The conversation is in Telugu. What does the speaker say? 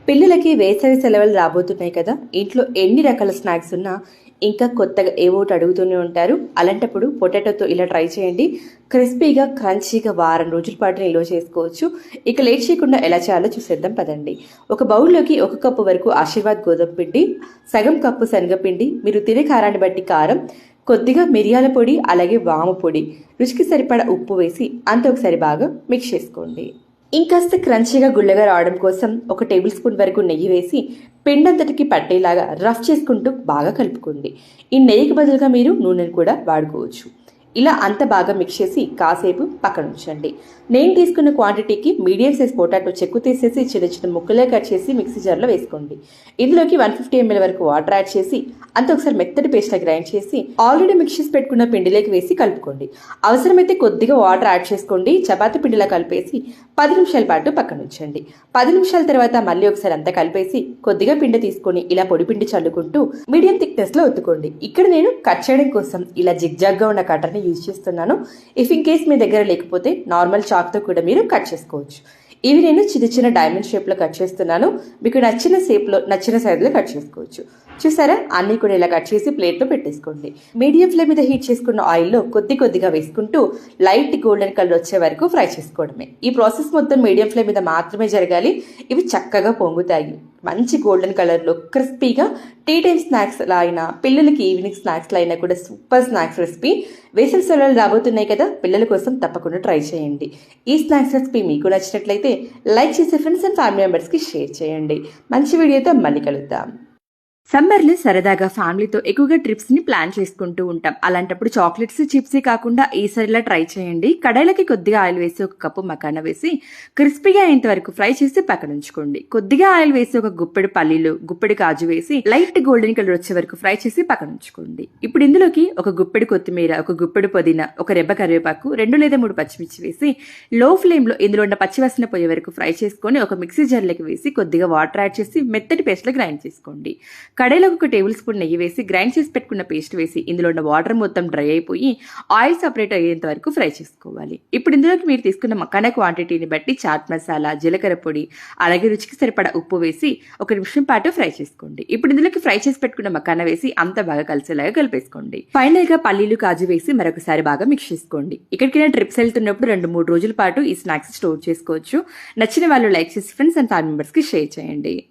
పిల్లలకి వేసవి సెలవులు రాబోతున్నాయి కదా. ఇంట్లో ఎన్ని రకాల స్నాక్స్ ఉన్నా ఇంకా కొత్తగా ఏవోటి అడుగుతూనే ఉంటారు. అలాంటప్పుడు పొటాటోతో ఇలా ట్రై చేయండి. క్రిస్పీగా క్రంచీగా వారం రోజుల పాటు నిల్వ చేసుకోవచ్చు. ఇక లేట్ చేయకుండా ఎలా చేయాలో చూసేద్దాం పదండి. ఒక బౌల్లోకి 1 కప్పు వరకు ఆశీర్వాద్ గోధుమ పిండి, సగం కప్పు శనగపిండి, మీరు తినే కారాన్ని బట్టి కారం, కొద్దిగా మిరియాల పొడి, అలాగే వాము పొడి, రుచికి సరిపడా ఉప్పు వేసి అంత ఒకసారి బాగా మిక్స్ చేసుకోండి. ఇంకాస్త క్రంచీగా గుళ్ళగా రావడం కోసం 1 టేబుల్ స్పూన్ వరకు నెయ్యి వేసి పిండంతటికి పట్టేలాగా రఫ్ చేసుకుంటూ బాగా కలుపుకోండి. ఈ నెయ్యికి బదులుగా మీరు నూనెను కూడా వాడుకోవచ్చు. ఇలా అంత బాగా మిక్స్ చేసి కాసేపు పక్కన ఉంచండి. నేను తీసుకున్న క్వాంటిటీకి మీడియం సైజ్ పొటాటో చెక్కు తీసేసి చిన్న చిన్న ముక్కలే కట్ చేసి మిక్సీ జార్లో వేసుకోండి. ఇందులోకి 150 ml వరకు వాటర్ యాడ్ చేసి అంత ఒకసారి మెత్తటి పేస్ట్లా గ్రైండ్ చేసి ఆల్రెడీ మిక్స్ చేసి పెట్టుకున్న పిండిలోకి వేసి కలుపుకోండి. అవసరమైతే కొద్దిగా వాటర్ యాడ్ చేసుకోండి. చపాతీ పిండిలా కలిపేసి 10 నిమిషాల పాటు పక్కన ఉంచండి. 10 నిమిషాల తర్వాత మళ్ళీ ఒకసారి అంతా కలిపేసి కొద్దిగా పిండి తీసుకొని ఇలా పొడి పిండి చల్లుకుంటూ మీడియం థిక్నెస్ లో ఒత్తుకోండి. ఇక్కడ నేను కట్ చేయడం కోసం ఇలా జిగ్జాగ్ గా ఉన్న కటర్ని యూజ్ చేస్తున్నాను. ఇఫ్ ఇన్ కేస్ మీ దగ్గర లేకపోతే నార్మల్ చాక్తో కూడా మీరు కట్ చేసుకోవచ్చు. ఇవి నేను చిన్న చిన్న డైమండ్ షేప్లో కట్ చేస్తున్నాను. మీకు నచ్చిన షేప్లో నచ్చిన సైజులో కట్ చేసుకోవచ్చు. చూసారా, అన్నీ కూడా ఇలా కట్ చేసి ప్లేట్లో పెట్టేసుకోండి. మీడియం ఫ్లేమ్ మీద హీట్ చేసుకున్న ఆయిల్లో కొద్దిగా వేసుకుంటూ లైట్ గోల్డెన్ కలర్ వచ్చే వరకు ఫ్రై చేసుకోవడమే. ఈ ప్రాసెస్ మొత్తం మీడియం ఫ్లేమ్ మీద మాత్రమే జరగాలి. ఇవి చక్కగా పొంగుతాయి. మంచి గోల్డెన్ కలర్లో క్రిస్పీగా టీ టైమ్ స్నాక్స్ లా అయినా పిల్లలకి ఈవినింగ్ స్నాక్స్ లా అయినా కూడా సూపర్ స్నాక్స్ రెసిపీ. వేసవి సెలవులు రాబోతున్నాయి కదా, పిల్లల కోసం తప్పకుండా ట్రై చేయండి. ఈ స్నాక్స్ రెసిపీ మీకు నచ్చినట్లయితే లైక్ చేసి ఫ్రెండ్స్ అండ్ ఫ్యామిలీ మెంబర్స్కి షేర్ చేయండి. మంచి వీడియోతో మళ్ళీ కలుద్దాం. సమ్మర్లో సరదాగా ఫ్యామిలీతో ఎక్కువగా ట్రిప్స్ ని ప్లాన్ చేసుకుంటూ ఉంటాం. అలాంటప్పుడు చాక్లెట్స్, చిప్స్ కాకుండా ఈసారిలా ట్రై చేయండి. కడాయిలకి కొద్దిగా ఆయిల్ వేసి 1 కప్పు మకానా వేసి క్రిస్పీగా అయ్యేంత వరకు ఫ్రై చేసి పక్కన ఉంచుకోండి. కొద్దిగా ఆయిల్ వేసి 1 గుప్పెడు పల్లీలు, గుప్పెడు కాజు వేసి లైట్ గోల్డెన్ కలర్ వచ్చే వరకు ఫ్రై చేసి పక్కన ఉంచుకోండి. ఇప్పుడు ఇందులోకి 1 గుప్పెడు కొత్తిమీర, 1 గుప్పెడు పుదీనా, 1 రెబ్బ కరివేపాకు, 2 లేదా 3 పచ్చిమిర్చి వేసి లో ఫ్లేమ్ లో ఇందులో ఉన్న పచ్చివాసన పోయే వరకు ఫ్రై చేసుకొని ఒక మిక్సీ జార్లోకి వేసి కొద్దిగా వాటర్ యాడ్ చేసి మెత్తటి పేస్ట్ లో గ్రైండ్ చేసుకోండి. కడాయిలో 1 టేబుల్ స్పూన్ నెయ్యి వేసి గ్రైండ్ చేసి పెట్టుకున్న పేస్ట్ వేసి ఇందులో ఉన్న వాటర్ మొత్తం డ్రై అయిపోయి ఆయిల్ సపరేట్ అయ్యేంత వరకు ఫ్రై చేసుకోవాలి. ఇప్పుడు ఇందులోకి మీరు తీసుకున్న మకానా క్వాంటిటీని బట్టి చాట్ మసాలా, జీలకర్ర పొడి, అలాగే రుచికి సరిపడా ఉప్పు వేసి 1 నిమిషం పాటు ఫ్రై చేసుకోండి. ఇప్పుడు ఇందులోకి ఫ్రై చేసి పెట్టుకున్న మకానా వేసి అంత బాగా కలిసేలాగా కలిపేసుకోండి. ఫైనల్ గా పల్లీలు, కాజు వేసి మరొకసారి బాగా మిక్స్ చేసుకోండి. ఇక్కడికైనా ట్రిప్స్ వెళ్తున్నప్పుడు 2-3 రోజుల పాటు ఈ స్నాక్స్ స్టోర్ చేసుకోవచ్చు. నచ్చిన వాళ్ళు లైక్ చేసి ఫ్రెండ్స్ అండ్ ఫ్యామిలీ మెంబర్స్ కి షేర్ చేయండి.